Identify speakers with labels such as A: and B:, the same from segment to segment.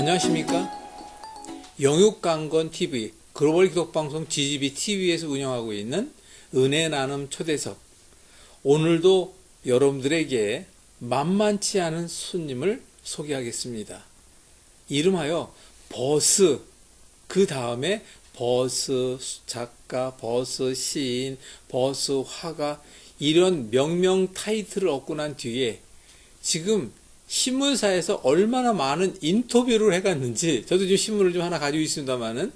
A: 안녕하십니까? 영육강건TV 글로벌 기독방송 GGBTV에서 운영하고 있는 은혜 나눔 초대석. 오늘도 여러분들에게 만만치 않은 손님을 소개하겠습니다. 이름하여 버스, 그 다음에 버스 작가, 버스 시인, 버스 화가, 이런 명명 타이틀을 얻고 난 뒤에 지금 신문사에서 얼마나 많은 인터뷰를 해갔는지, 저도 지금 신문을 좀 하나 가지고 있습니다만은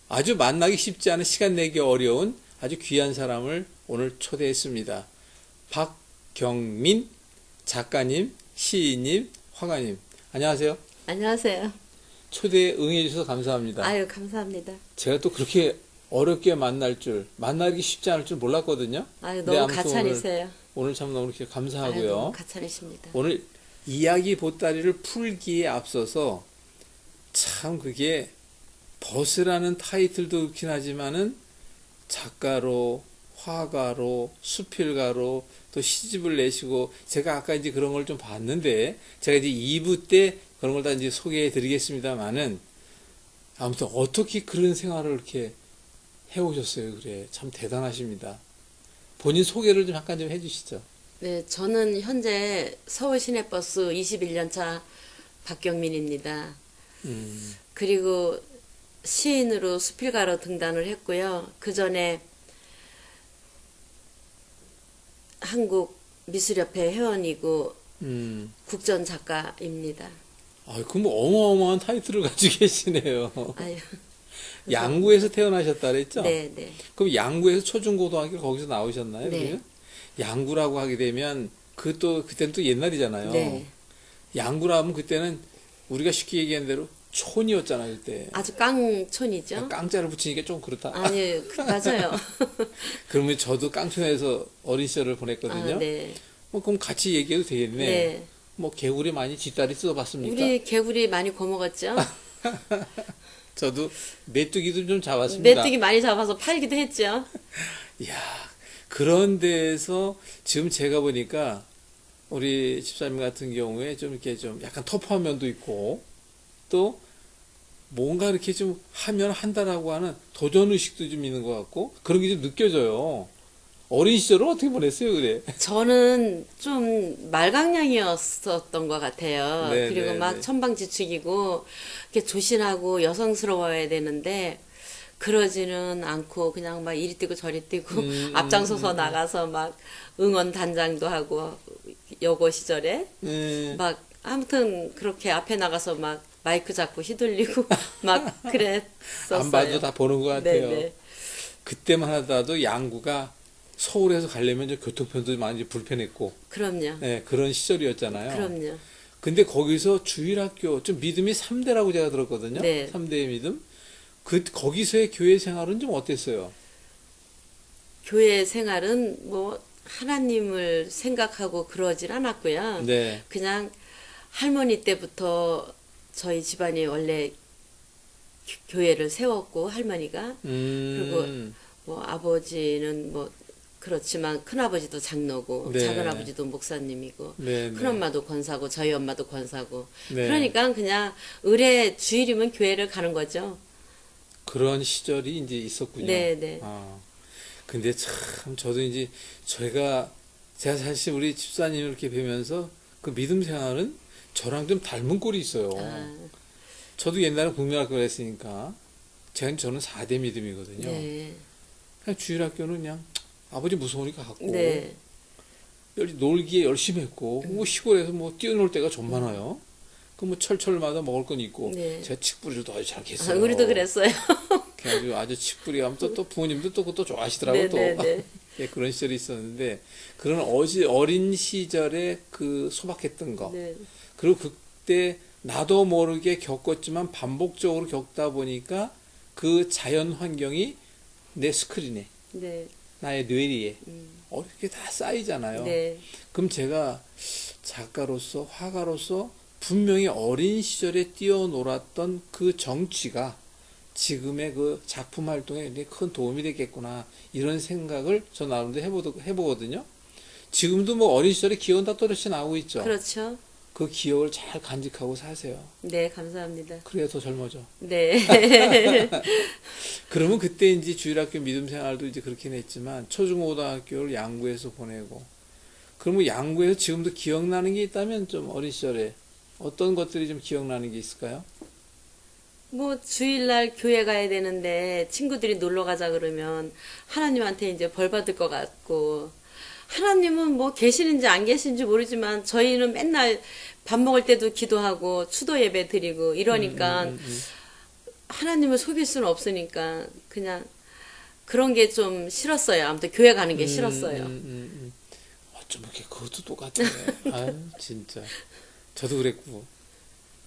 A: 아주 만나기 쉽지 않은, 시간 내기 어려운 아주 귀한 사람을 오늘 초대했습니다. 박경민 작가님, 시인님, 화가님, 안녕하세요.
B: 안녕하세요.
A: 초대에 응해 주셔서 감사합니다.
B: 아유, 감사합니다.
A: 제가 또 그렇게 어렵게 만나기 쉽지 않을 줄 몰랐거든요.
B: 아유,
A: 근데
B: 너무
A: 아무튼
B: 가찬이세요.
A: 오늘 참 너무 이렇게
B: 아유,
A: 감사하고요.
B: 너무 가찬이십니다.
A: 오늘 이야기 보따리를 풀기에 앞서서 참 그게 버스라는 타이틀도 그렇긴 하지만은 작가로, 화가로, 수필가로 또 시집을 내시고, 제가 아까 이제 그런 걸 좀 봤는데, 제가 이제 2부 때 그런 걸 다 이제 소개해 드리겠습니다만은, 아무튼 어떻게 그런 생활을 이렇게 해오셨어요? 그래. 참 대단하십니다. 본인 소개를 좀 잠깐 좀 해주시죠.
B: 네, 저는 현재 서울 시내버스 21년차 박경민입니다. 그리고 시인으로 수필가로 등단을 했고요. 그 전에 한국 미술협회 회원이고 국전 작가입니다.
A: 아, 그럼 뭐 어마어마한 타이틀을 가지고 계시네요.
B: 아유,
A: 양구에서 태어나셨다 그랬죠?
B: 네, 네.
A: 그럼 양구에서 초중고등학교 거기서 나오셨나요?
B: 네.
A: 그러면? 양구라고 하게 되면 그때는 또 옛날이잖아요.
B: 네.
A: 양구라면 그때는 우리가 쉽게 얘기한 대로 촌이었잖아요, 그때.
B: 아주 깡촌이죠?
A: 깡자를 붙이니까 좀 그렇다.
B: 아니, 맞아요.
A: 그러면 저도 깡촌에서 어린 시절을 보냈거든요.
B: 아, 네.
A: 뭐 그럼 같이 얘기해도 되겠네.
B: 네.
A: 뭐 개구리 많이 뒷다리 뜯어봤습니까?
B: 우리 개구리 많이 거먹었죠?
A: 저도 메뚜기도 좀 잡았습니다.
B: 메뚜기 많이 잡아서 팔기도 했죠?
A: 이야, 그런 데에서 지금 제가 보니까 우리 집사님 같은 경우에 좀 이렇게 좀 약간 터프한 면도 있고, 또 뭔가 이렇게 좀 하면 한다라고 하는 도전의식도 좀 있는 것 같고, 그런 게 좀 느껴져요. 어린 시절을 어떻게 보냈어요, 그래?
B: 저는 좀 말강량이었었던 것 같아요.
A: 네,
B: 그리고
A: 네,
B: 막
A: 네.
B: 천방지축이고, 이렇게 조신하고 여성스러워야 되는데, 그러지는 않고, 그냥 막 이리 뛰고 저리 뛰고, 앞장서서 나가서 막 응원 단장도 하고, 여고 시절에. 막, 아무튼 그렇게 앞에 나가서 막 마이크 잡고 휘둘리고, 막 그랬었어요.
A: 안 봐도 다 보는 것 같아요.
B: 네네.
A: 그때만 하더라도 양구가 서울에서 가려면 좀 교통편도 많이 불편했고,
B: 그럼요.
A: 네, 그런 시절이었잖아요.
B: 그럼요.
A: 근데 거기서 주일학교, 좀 믿음이 3대라고 제가 들었거든요.
B: 네.
A: 3대의 믿음. 거기서의 교회 생활은 좀 어땠어요?
B: 교회 생활은 뭐 하나님을 생각하고 그러질 않았고요.
A: 네.
B: 그냥 할머니 때부터 저희 집안이 원래 교회를 세웠고, 할머니가. 그리고 뭐 아버지는 뭐 그렇지만 큰아버지도 장로고,
A: 네.
B: 작은아버지도 목사님이고,
A: 네, 네.
B: 큰엄마도 권사고, 저희 엄마도 권사고.
A: 네.
B: 그러니까 그냥 의뢰 주일이면 교회를 가는 거죠.
A: 그런 시절이 이제 있었군요.
B: 네, 네.
A: 아, 근데 참, 저도 이제, 제가 사실 우리 집사님을 이렇게 뵈면서 그 믿음 생활은 저랑 좀 닮은 꼴이 있어요.
B: 아,
A: 저도 옛날에 국민학교를 했으니까, 저는 4대 믿음이거든요.
B: 네.
A: 그냥 주일학교는 그냥 아버지 무서우니까 갔고,
B: 네.
A: 놀기에 열심히 했고, 뭐 시골에서 뭐 뛰어놀 때가 좀 많아요. 그 뭐 철철마다 먹을 건 있고,
B: 네.
A: 제가 칡뿌리도 아주 잘
B: 아,
A: 겠어요.
B: 우리도 그랬어요.
A: 그래가지고 아주 칡뿌리 하면 또 부모님도 또 그것도 좋아하시더라고요. 또.
B: 네.
A: 예, 그런 시절이 있었는데, 그런 어린 시절에 그 소박했던 거.
B: 네.
A: 그리고 그때 나도 모르게 겪었지만 반복적으로 겪다 보니까 그 자연 환경이 내 스크린에,
B: 네.
A: 나의 뇌리에 이렇게 다 쌓이잖아요.
B: 네.
A: 그럼 제가 작가로서, 화가로서 분명히 어린 시절에 뛰어놀았던 그 정취가 지금의 그 작품 활동에 굉장히 큰 도움이 되겠구나, 이런 생각을 저 나름대로 해보거든요. 지금도 뭐 어린 시절에 기억은 다 또렷이 나오고 있죠.
B: 그렇죠.
A: 그 기억을 잘 간직하고 사세요.
B: 네, 감사합니다.
A: 그래야 더 젊어져.
B: 네.
A: 그러면 그때 이제 주일학교 믿음 생활도 이제 그렇긴 했지만 초중고등학교를 양구에서 보내고 그러면 양구에서 지금도 기억나는 게 있다면 좀 어린 시절에 어떤 것들이 좀 기억나는 게 있을까요?
B: 뭐 주일날 교회 가야 되는데 친구들이 놀러 가자 그러면 하나님한테 이제 벌 받을 것 같고 하나님은 뭐 계시는지 안 계시는지 모르지만 저희는 맨날 밥 먹을 때도 기도하고 추도 예배 드리고 이러니까 하나님을 속일 수는 없으니까 그냥 그런 게 좀 싫었어요. 아무튼 교회 가는 게 싫었어요.
A: 어쩜 이렇게 그것도 똑같아. 아유 진짜 저도 그랬고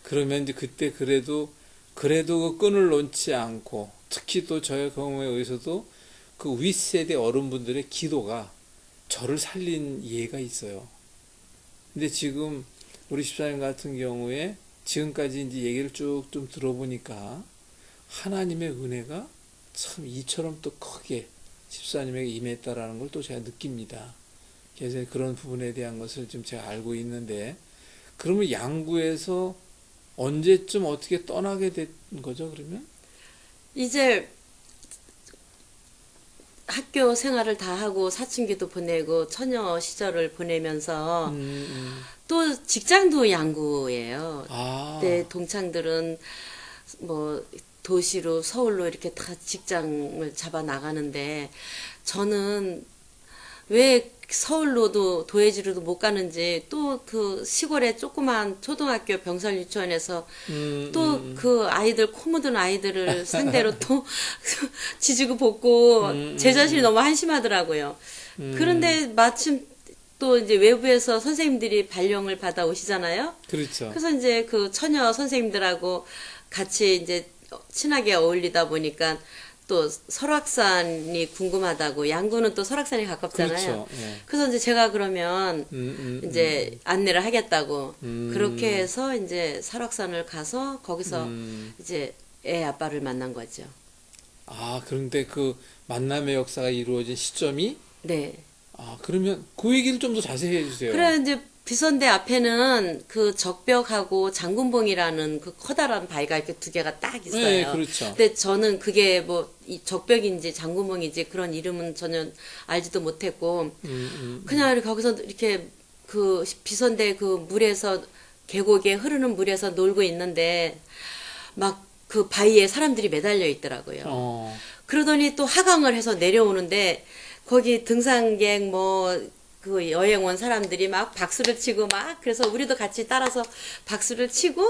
A: 그러면 이제 그때 그래도 그 끈을 놓지 않고 특히 또 저의 경우에 의해서도 그 윗세대 어른분들의 기도가 저를 살린 예가 있어요. 근데 지금 우리 집사님 같은 경우에 지금까지 이제 얘기를 쭉 좀 들어보니까 하나님의 은혜가 참 이처럼 또 크게 집사님에게 임했다라는 걸 또 제가 느낍니다. 그래서 그런 부분에 대한 것을 지금 제가 알고 있는데 그러면 양구에서 언제쯤 어떻게 떠나게 된 거죠, 그러면?
B: 이제 학교 생활을 다 하고 사춘기도 보내고 처녀 시절을 보내면서 또 직장도 양구예요.
A: 아,
B: 네, 동창들은 뭐 도시로 서울로 이렇게 다 직장을 잡아 나가는데 저는 왜 서울로도 도예지로도 못 가는지 또 그 시골의 조그만 초등학교 병설 유치원에서 또 그 아이들 코 묻은 아이들을 상대로 또 지지고 볶고 제 자신이 너무 한심하더라고요. 그런데 마침 또 이제 외부에서 선생님들이 발령을 받아 오시잖아요.
A: 그렇죠.
B: 그래서 이제 그 처녀 선생님들하고 같이 이제 친하게 어울리다 보니까 또 설악산이 궁금하다고 양구는 또 설악산이 가깝잖아요.
A: 그렇죠. 예.
B: 그래서 이제 제가 그러면 이제 안내를 하겠다고 그렇게 해서 이제 설악산을 가서 거기서 이제 애 아빠를 만난 거죠.
A: 아, 그런데 그 만남의 역사가 이루어진 시점이
B: 네.
A: 아, 그러면 그 얘기를 좀 더 자세히 해주세요.
B: 그래 이제 비선대 앞에는 그 적벽하고 장군봉이라는 그 커다란 바위가 이렇게 두 개가 딱 있어요.
A: 네, 그렇죠.
B: 근데 저는 그게 뭐 이 적벽인지 장군봉인지 그런 이름은 전혀 알지도 못했고 그냥 이렇게 거기서 이렇게 그 비선대 그 물에서 계곡에 흐르는 물에서 놀고 있는데 막 그 바위에 사람들이 매달려 있더라고요. 그러더니 또 하강을 해서 내려오는데 거기 등산객 뭐 그 여행 온 사람들이 막 박수를 치고 막 그래서 우리도 같이 따라서 박수를 치고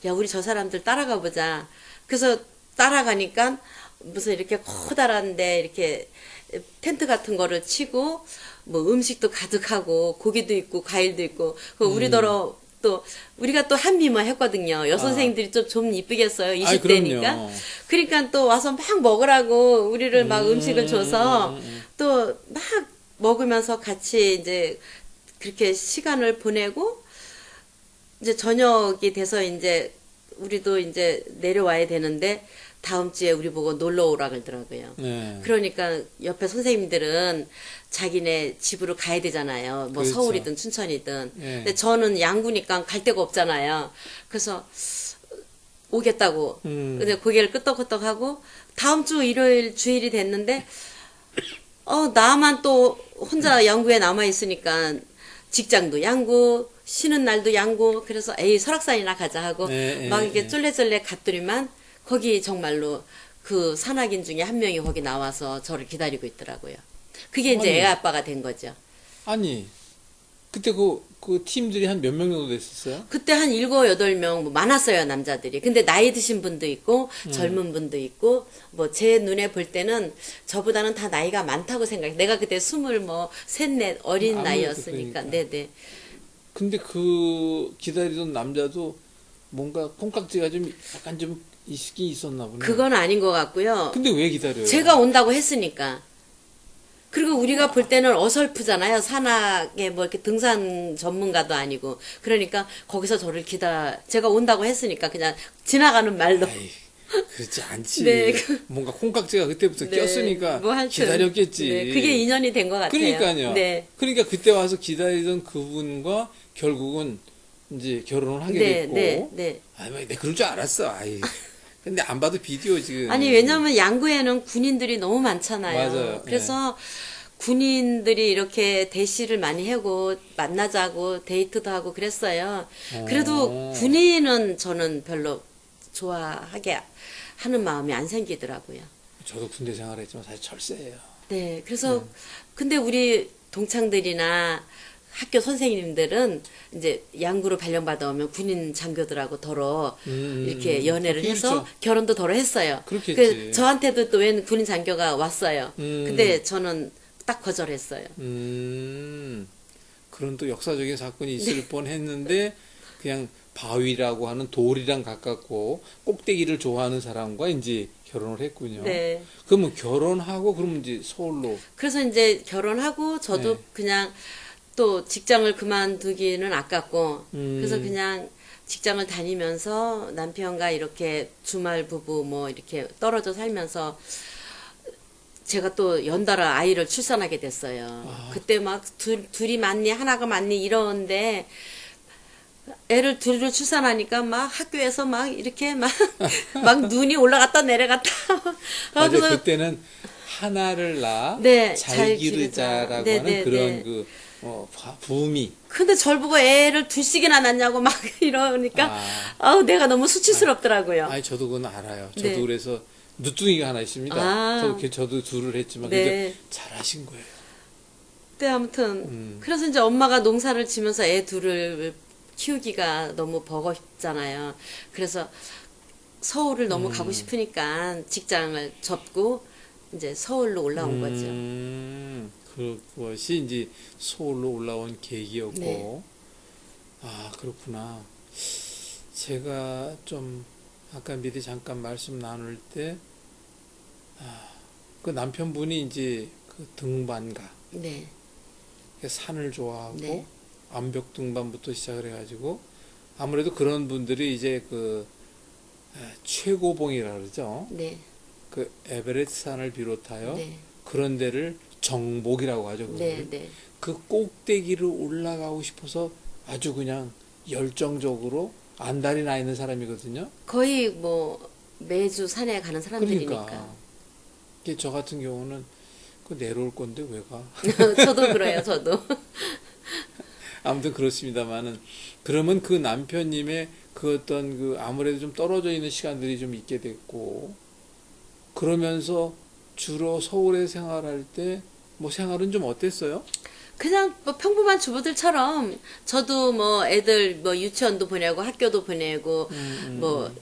B: 야 우리 저 사람들 따라가 보자. 그래서 따라가니까 무슨 이렇게 커다란데 이렇게 텐트 같은 거를 치고 뭐 음식도 가득하고 고기도 있고 과일도 있고 그 우리더러 또 우리가 또 한미만 했거든요. 여선생님들이 좀 이쁘겠어요. 20대니까.
A: 그럼요.
B: 그러니까 또 와서 막 먹으라고 우리를 막 음식을 줘서 또 막 먹으면서 같이 이제 그렇게 시간을 보내고 이제 저녁이 돼서 이제 우리도 이제 내려와야 되는데 다음 주에 우리 보고 놀러 오라 그러더라고요.
A: 네.
B: 그러니까 옆에 선생님들은 자기네 집으로 가야 되잖아요. 뭐
A: 그렇죠.
B: 서울이든 춘천이든.
A: 네.
B: 근데 저는 양구니까 갈 데가 없잖아요. 그래서 오겠다고. 근데 고개를 끄덕끄덕하고 다음 주 일요일 주일이 됐는데 나만 또 혼자 양구에 남아 있으니까 직장도 양구, 쉬는 날도 양구. 그래서 에이 설악산이나 가자 하고
A: 네,
B: 막
A: 네,
B: 이렇게
A: 네.
B: 쫄래쫄래 갔더니만 거기 정말로 그 산악인 중에 한 명이 거기 나와서 저를 기다리고 있더라고요. 그게 이제
A: 아니.
B: 애 아빠가 된 거죠.
A: 아니, 그때 그 팀들이 한 몇 명 정도 됐었어요?
B: 그때 한 7, 8명 뭐 많았어요, 남자들이. 근데 나이 드신 분도 있고 젊은 분도 있고 뭐 제 눈에 볼 때는 저보다는 다 나이가 많다고 생각해. 내가 그때 23, 4 어린
A: 아무래도
B: 나이였으니까.
A: 그러니까.
B: 네네.
A: 근데 그 기다리던 남자도 뭔가 콩깍지가 좀 약간 좀 있긴 있었나 보네.
B: 그건 아닌 것 같고요.
A: 근데 왜 기다려요?
B: 제가 온다고 했으니까. 그리고 우리가 볼 때는 어설프잖아요. 산악에 뭐 이렇게 등산 전문가도 아니고. 그러니까 거기서 저를 제가 온다고 했으니까 그냥 지나가는 말로.
A: 아이, 그렇지 않지.
B: 네.
A: 뭔가 콩깍지가 그때부터
B: 네,
A: 꼈으니까
B: 뭐 하여튼,
A: 기다렸겠지.
B: 네, 그게 인연이 된 것 같아요.
A: 그러니까요.
B: 네.
A: 그러니까 그때 와서 기다리던 그분과 결국은 이제 결혼을 하게
B: 네,
A: 됐고.
B: 네, 네.
A: 아이, 내 그럴 줄 알았어. 아이. 근데 안 봐도 비디오 지금.
B: 아니, 왜냐면 양구에는 군인들이 너무 많잖아요.
A: 맞아요.
B: 그래서 군인들이 이렇게 대시를 많이 하고 만나자고 데이트도 하고 그랬어요. 그래도 군인은 저는 별로 좋아하게 하는 마음이 안 생기더라고요.
A: 저도 군대 생활했지만 사실 철새예요.
B: 네, 그래서 근데 우리 동창들이나 학교 선생님들은 이제 양구로 발령받아 오면 군인 장교들하고 더러 이렇게 연애를 해서
A: 그렇죠.
B: 결혼도 더러 했어요.
A: 그렇겠지.
B: 저한테도 또 웬 군인 장교가 왔어요. 근데 저는 딱 거절했어요.
A: 그런 또 역사적인 사건이 있을
B: 네.
A: 뻔했는데 그냥 바위라고 하는 돌이랑 가깝고 꼭대기를 좋아하는 사람과 이제 결혼을 했군요.
B: 네.
A: 그러면 결혼하고 그러면 이제 서울로.
B: 그래서 이제 결혼하고 저도
A: 네.
B: 그냥 또 직장을 그만두기는 아깝고 그래서
A: 음.
B: 그냥 직장을 다니면서 남편과 이렇게 주말 부부 뭐 이렇게 떨어져 살면서 제가 또 연달아 아이를 출산하게 됐어요. 그때 막 둘이 맞니 하나가 맞니 이러는데 애를 둘을 출산하니까 막 학교에서 막 이렇게 막 눈이 올라갔다 내려갔다.
A: 맞아,
B: 그래서
A: 그때는 하나를 낳아
B: 네,
A: 잘
B: 잘
A: 기르자라고
B: 기르자. 네,
A: 하는
B: 네,
A: 그런
B: 네.
A: 그 붐이.
B: 근데 절 보고 애를 둘씩이나 낳냐고 막 이러니까
A: 아.
B: 아우 내가 너무 수치스럽더라고요.
A: 아니 저도 그건 알아요. 저도
B: 네.
A: 그래서 누뚱이가 하나 있습니다.
B: 아.
A: 저도 둘을 했지만
B: 네.
A: 그게 잘하신 거예요.
B: 네, 아무튼 그래서 이제 엄마가 농사를 지면서 애 둘을 키우기가 너무 버겁잖아요. 그래서 서울을 너무 가고 싶으니까 직장을 접고 이제 서울로 올라온 거죠.
A: 그것이 이제 서울로 올라온 계기였고.
B: 네.
A: 아, 그렇구나. 제가 좀 아까 미리 잠깐 말씀 나눌 때, 그 남편분이 이제 그 등반가,
B: 네,
A: 산을 좋아하고,
B: 네.
A: 암벽 등반부터 시작을 해가지고, 아무래도 그런 분들이 이제 그 최고봉이라 그러죠.
B: 네,
A: 그 에베레스트 산을 비롯하여
B: 네,
A: 그런 데를 정복이라고 하죠. 그걸.
B: 네, 네.
A: 그 꼭대기를 올라가고 싶어서 아주 그냥 열정적으로 안달이 나 있는 사람이거든요.
B: 거의 뭐 매주 산에 가는 사람들이니까.
A: 그러니까 이게 저 같은 경우는 그 내려올 건데 왜 가?
B: 저도 그래요, 저도.
A: 아무튼 그렇습니다만은 그러면 그 남편님의 그 어떤 그 아무래도 좀 떨어져 있는 시간들이 좀 있게 됐고 그러면서 주로 서울에 생활할 때 뭐 생활은 좀 어땠어요?
B: 그냥 뭐 평범한 주부들처럼 저도 뭐 애들 뭐 유치원도 보내고 학교도 보내고 뭐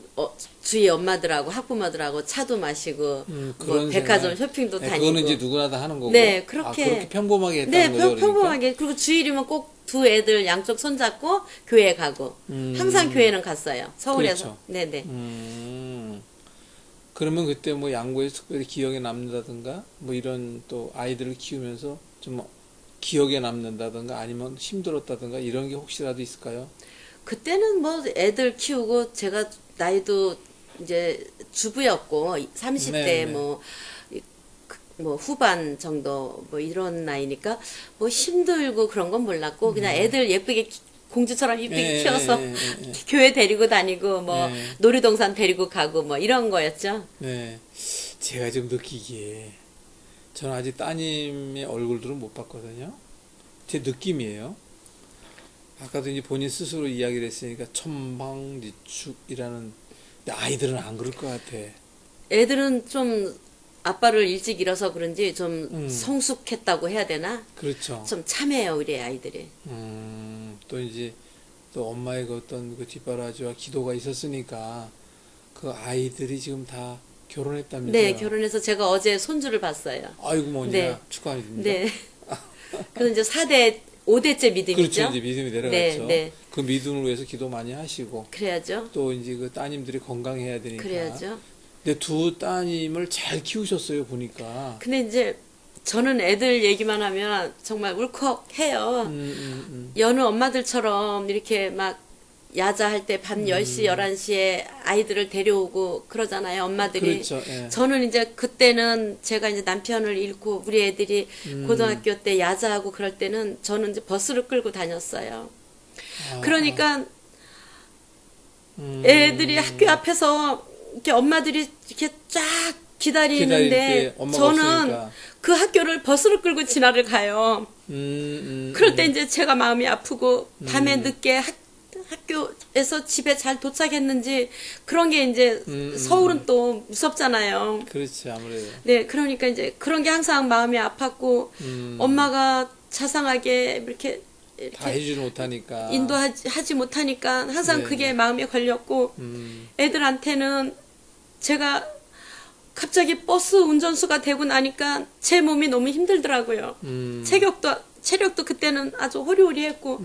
B: 주위 엄마들하고 학부모들하고 차도 마시고 뭐
A: 그런
B: 백화점
A: 생활.
B: 쇼핑도
A: 네,
B: 다니고.
A: 그거는 이제 누구나 다 하는 거고.
B: 네, 그렇게.
A: 그렇게 평범하게 했다는
B: 네,
A: 거죠. 그러니까?
B: 평범하게. 그리고 주일이면 꼭 두 애들 양쪽 손잡고 교회 가고. 항상 교회는 갔어요. 서울에서.
A: 그렇죠.
B: 네네.
A: 그러면 그때 뭐 양구에서 특별히 기억에 남는다든가 뭐 이런 또 아이들을 키우면서 좀 기억에 남는다든가 아니면 힘들었다든가 이런 게 혹시라도 있을까요?
B: 그때는 뭐 애들 키우고 제가 나이도 이제 주부였고 30대
A: 네네.
B: 뭐 후반 정도 뭐 이런 나이니까 뭐 힘들고 그런 건 몰랐고 그냥 애들 예쁘게 공주처럼 이쁘게 키워서 교회 데리고 다니고 뭐
A: 네.
B: 놀이동산 데리고 가고 뭐 이런 거였죠.
A: 네. 제가 좀 느끼기에 저는 아직 따님의 얼굴들은 못 봤거든요. 제 느낌이에요. 아까도 이제 본인 스스로 이야기를 했으니까 천방지축이라는 근데 아이들은 안 그럴 것 같아.
B: 애들은 좀 아빠를 일찍 잃어서 그런지 좀 성숙했다고 해야 되나?
A: 그렇죠.
B: 좀 참해요, 우리 아이들이.
A: 또 이제 또 엄마의 그 어떤 그 뒷바라지와 기도가 있었으니까 그 아이들이 지금 다 결혼했다면서요.
B: 네, 결혼해서 제가 어제 손주를 봤어요.
A: 아이고 뭐냐
B: 네.
A: 축하드립니다.
B: 네. 그래서 이제 4대, 5대째 믿음이죠.
A: 그렇죠. 이제 믿음이 내려갔죠.
B: 네, 네.
A: 그 믿음을 위해서 기도 많이 하시고
B: 그래야죠.
A: 또 이제 그 따님들이 건강해야 되니까.
B: 그래야죠.
A: 근데 두 따님을 잘 키우셨어요 보니까.
B: 근데 이제 저는 애들 얘기만 하면 정말 울컥해요. 여느 엄마들처럼 이렇게 막 야자할 때 밤 10시, 11시에 아이들을 데려오고 그러잖아요, 엄마들이.
A: 그렇죠. 예.
B: 저는 이제 그때는 제가 이제 남편을 잃고 우리 애들이 고등학교 때 야자하고 그럴 때는 저는 이제 버스를 끌고 다녔어요. 그러니까 애들이 학교 앞에서 이렇게 엄마들이 이렇게 쫙
A: 기다릴 때
B: 기다리는데
A: 엄마가
B: 저는
A: 없으니까.
B: 그 학교를 버스를 끌고 지나를 가요. 그럴 때 이제 제가 마음이 아프고 밤에 늦게 학교에서 집에 잘 도착했는지 그런 게 이제 서울은 또 무섭잖아요.
A: 그렇지, 아무래도.
B: 네, 그러니까 이제 그런 게 항상 마음이 아팠고 엄마가 자상하게 이렇게
A: 다 해주지 못하니까.
B: 인도하지 못하니까 항상
A: 네.
B: 그게 마음에 걸렸고 애들한테는 제가 갑자기 버스 운전수가 되고 나니까 제 몸이 너무 힘들더라고요. 체력도 그때는 아주 호리호리했고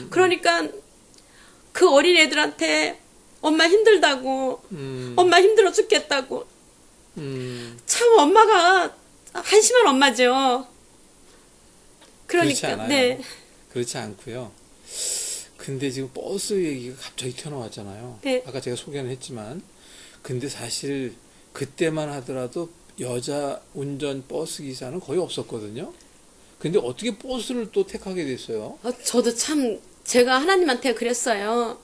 B: 그러니까 그 어린 애들한테 엄마 힘들다고 엄마 힘들어 죽겠다고 참 엄마가 한심한 엄마죠.
A: 그렇지
B: 그러니까
A: 않아요.
B: 네.
A: 그렇지 않고요. 근데 지금 버스 얘기가 갑자기 튀어나왔잖아요.
B: 네.
A: 아까 제가 소개는 했지만, 근데 사실 그때만 하더라도 여자 운전 버스 기사는 거의 없었거든요. 근데 어떻게 버스를 또 택하게 됐어요?
B: 저도 참 제가 하나님한테 그랬어요.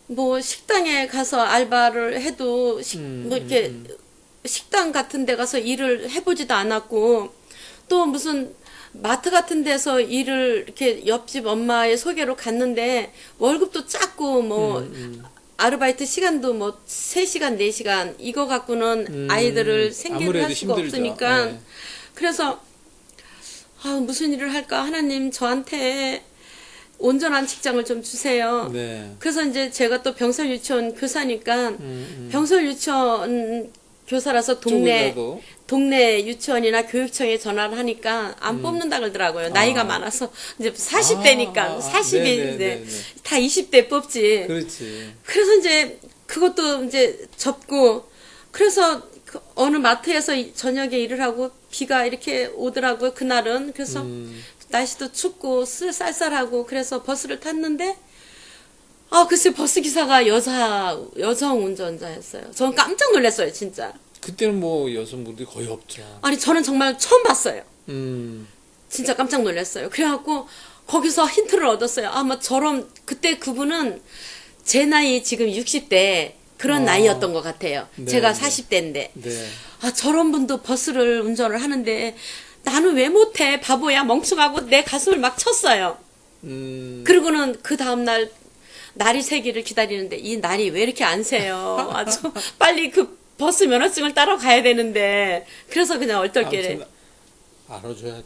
B: 뭐 식당에 가서 알바를 해도 뭐 이렇게 식당 같은 데 가서 일을 해보지도 않았고 또 무슨 마트 같은 데서 일을 이렇게 옆집 엄마의 소개로 갔는데 월급도 작고 뭐 아르바이트 시간도 뭐 3시간, 4시간 이거 갖고는 아이들을 생계를
A: 아무래도
B: 할 수가
A: 힘들죠.
B: 없으니까
A: 네.
B: 그래서 무슨 일을 할까 하나님 저한테 온전한 직장을 좀 주세요.
A: 네.
B: 그래서 이제 제가 또 병설 유치원 교사니까 병설 유치원 교사라서
A: 조금이라도.
B: 동네 유치원이나 교육청에 전화를 하니까 안 뽑는다 그러더라고요. 나이가 많아서 이제 40대니까 40이
A: 네네네네.
B: 다 20대 뽑지.
A: 그렇지.
B: 그래서 이제 그것도 이제 접고 그래서 그 어느 마트에서 저녁에 일을 하고 비가 이렇게 오더라고요. 그날은 그래서 날씨도 춥고 쌀쌀하고 그래서 버스를 탔는데 글쎄 버스 기사가 여성 운전자였어요. 저는 깜짝 놀랐어요, 진짜.
A: 그때는 뭐 여성분들이 거의 없죠.
B: 아니 저는 정말 처음 봤어요.
A: 음,
B: 진짜 깜짝 놀랐어요. 그래갖고 거기서 힌트를 얻었어요. 뭐 저런 그때 그분은 제 나이 지금 60대 그런 나이였던 것 같아요.
A: 네,
B: 제가
A: 네.
B: 40대인데
A: 네.
B: 저런 분도 버스를 운전을 하는데 나는 왜 못해 바보야 멍청하고 내 가슴을 막 쳤어요. 그리고는 그 다음날 날이 새기를 기다리는데 이 날이 왜 이렇게 안 새요. 아주 빨리 그 버스 면허증을 따러 가야 되는데 그래서 그냥 얼떨결에
A: 아무튼 알아줘야 돼.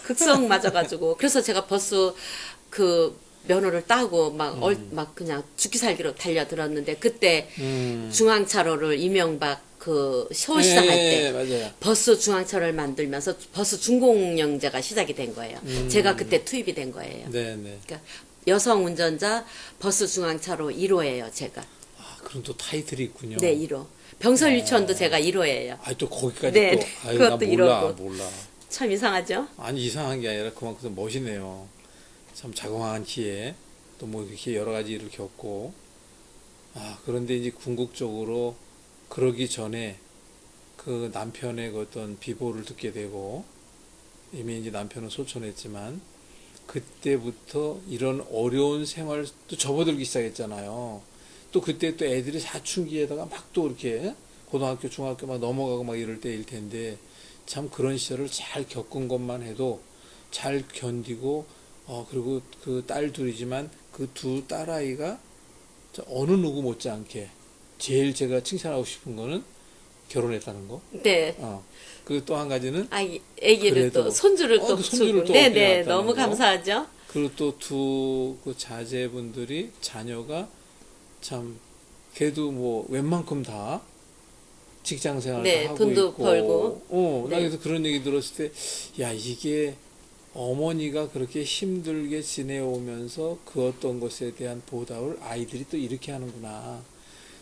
B: 극성 맞아가지고 그래서 제가 버스 그 면허를 따고 막 그냥 죽기 살기로 달려들었는데 그때 중앙차로를 이명박 그 쇼 시작할 때
A: 맞아요.
B: 버스 중앙차로를 만들면서 버스 준공영제가 시작이 된 거예요. 제가 그때 투입이 된 거예요.
A: 네네.
B: 그러니까 여성 운전자 버스 중앙차로 1호예요, 제가.
A: 그럼 또 타이틀이 있군요.
B: 네, 1호. 병설 유치원도 제가 1호예요.
A: 또 거기까지
B: 네,
A: 또.
B: 네.
A: 아유, 나
B: 그것도
A: 몰라,
B: 이러고.
A: 몰라.
B: 참 이상하죠?
A: 아니, 이상한 게 아니라 그만큼 멋이네요. 참 자그마한 키에 또 뭐 이렇게 여러 가지 일을 겪고. 그런데 이제 궁극적으로 그러기 전에 그 남편의 그 어떤 비보를 듣게 되고, 이미 이제 남편은 소천했지만, 그때부터 이런 어려운 생활을 또 접어들기 시작했잖아요. 또 그때 또 애들이 사춘기에다가 막 또 이렇게 고등학교, 중학교 막 넘어가고 막 이럴 때일 텐데, 참 그런 시절을 잘 겪은 것만 해도 잘 견디고, 그리고 그 딸 둘이지만 그 두 딸아이가 어느 누구 못지않게 제일 제가 칭찬하고 싶은 거는 결혼했다는 거.
B: 네.
A: 그 또 한 가지는
B: 애기를
A: 그래도,
B: 또 손주를 또
A: 그 손주를
B: 주고.
A: 또
B: 네네.
A: 얻게
B: 너무
A: 낳았다는 거.
B: 감사하죠?
A: 그리고 또 두 그 자제분들이 자녀가 참 걔도 뭐 웬만큼 다 직장 생활도
B: 네,
A: 하고
B: 돈도
A: 있고
B: 벌고.
A: 나
B: 네.
A: 그래서 그런 얘기 들었을 때 야 이게 어머니가 그렇게 힘들게 지내오면서 그 어떤 것에 대한 보답을 아이들이 또 이렇게 하는구나.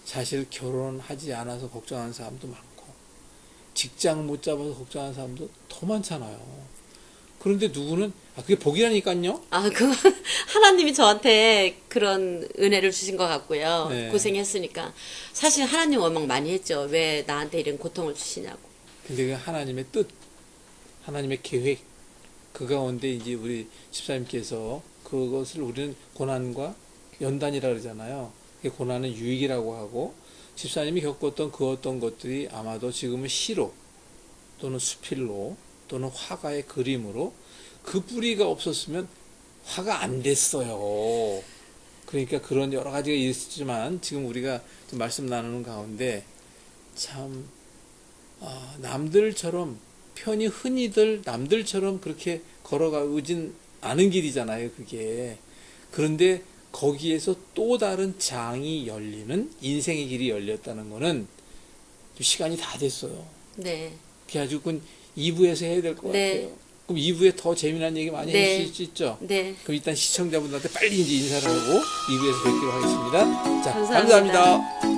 A: 사실 결혼하지 않아서 걱정하는 사람도 많고 직장 못 잡아서 걱정하는 사람도 더 많잖아요. 그런데 누구는 그게 복이라니까요.
B: 그건 하나님이 저한테 그런 은혜를 주신 것 같고요.
A: 네.
B: 고생했으니까. 사실 하나님 원망 많이 했죠. 왜 나한테 이런 고통을 주시냐고.
A: 근데 그 하나님의 뜻, 하나님의 계획, 그 가운데 이제 우리 집사님께서 그것을 우리는 고난과 연단이라 그러잖아요. 그게 고난은 유익이라고 하고 집사님이 겪었던 그 어떤 것들이 아마도 지금은 시로 또는 수필로 또는 화가의 그림으로 그 뿌리가 없었으면 화가 안 됐어요. 그러니까 그런 여러 가지가 있지만 지금 우리가 좀 말씀 나누는 가운데 참 남들처럼 편히 흔히들 남들처럼 그렇게 걸어가진 않은 길이잖아요, 그게. 그런데 거기에서 또 다른 장이 열리는 인생의 길이 열렸다는 거는 좀 시간이 다 됐어요.
B: 네.
A: 그래가지고 그건 2부에서 해야 될 것
B: 네.
A: 같아요. 그럼 2부에 더 재미난 얘기 많이
B: 네.
A: 해주실 수 있죠?
B: 네.
A: 그럼 일단 시청자분들한테 빨리 이제 인사를 하고 2부에서 뵙기로 하겠습니다. 자,
B: 감사합니다.
A: 감사합니다.